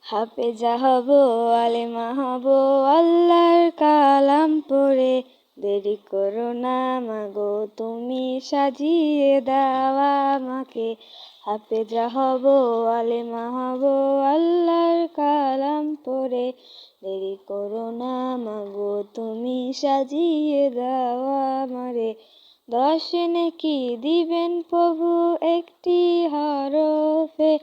হাফেজা হব, আলেমা হব, আল্লাহর কালাম পড়ে। দেরি করো না মাগো তুমি, সাজিয়ে দাও আমাকে। হাফেজা হব, আলেমা হব, আল্লাহর কালাম পড়ে। দেরি করো না মাগো তুমি, সাজিয়ে দাও আমারে। 10 নেকি দিবেন প্রভু একটি হরফে,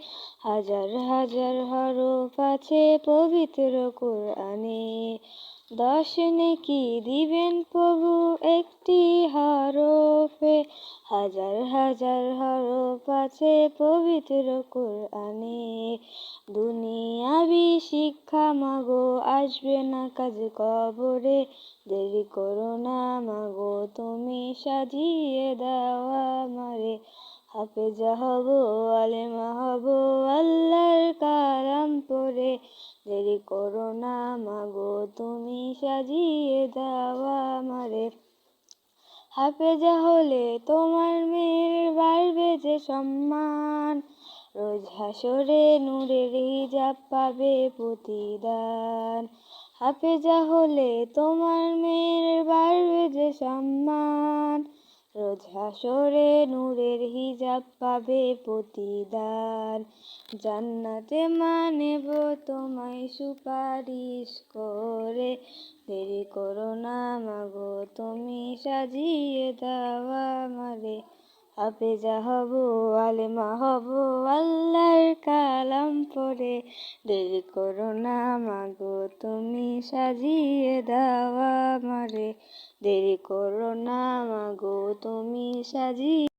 হাজার হাজার হরফ আছে পবিত্র কোরআনে। 10 নেকি দিবেন প্রভু একটি হরফে, হাজার হাজার হরফ আছে পবিত্র কোরআনে। দুনিয়াবি শিক্ষা মাগো আসবে না কাজ কবরে। দেরি করো না মাগো তুমি, সাজিয়ে দাও আমারে। হাফেজা হব, আলেমা হব, আল্লাহর কালাম পড়ে। দেরি করো না মাগো তুমি, সাজিয়ে দাও আমারে। হাফেজা হলে তোমার মেয়ের বাড়বে যে সম্মান, রোজ হাসরে নূরের হিজাব পাবে প্রতিদান। হাফেজা হলে তোমার মেয়ের বাড়বে যে সম্মান, রোজ হাসরে নূরের হিজাব পাবে প্রতিদান। জান্নাতে মানেব তোমায় সুপারিশ করে। দেরি করো না মাগো তুমি, সাজিয়ে দাও আমারে। হাফেজা হব, আলেমা হব, আল্লাহর কালাম পড়ে। দেরি করো না মাগো তুমি, সাজিয়ে দাও আমারে। দেরি করো না মাগো তুমি, সাজিয়ে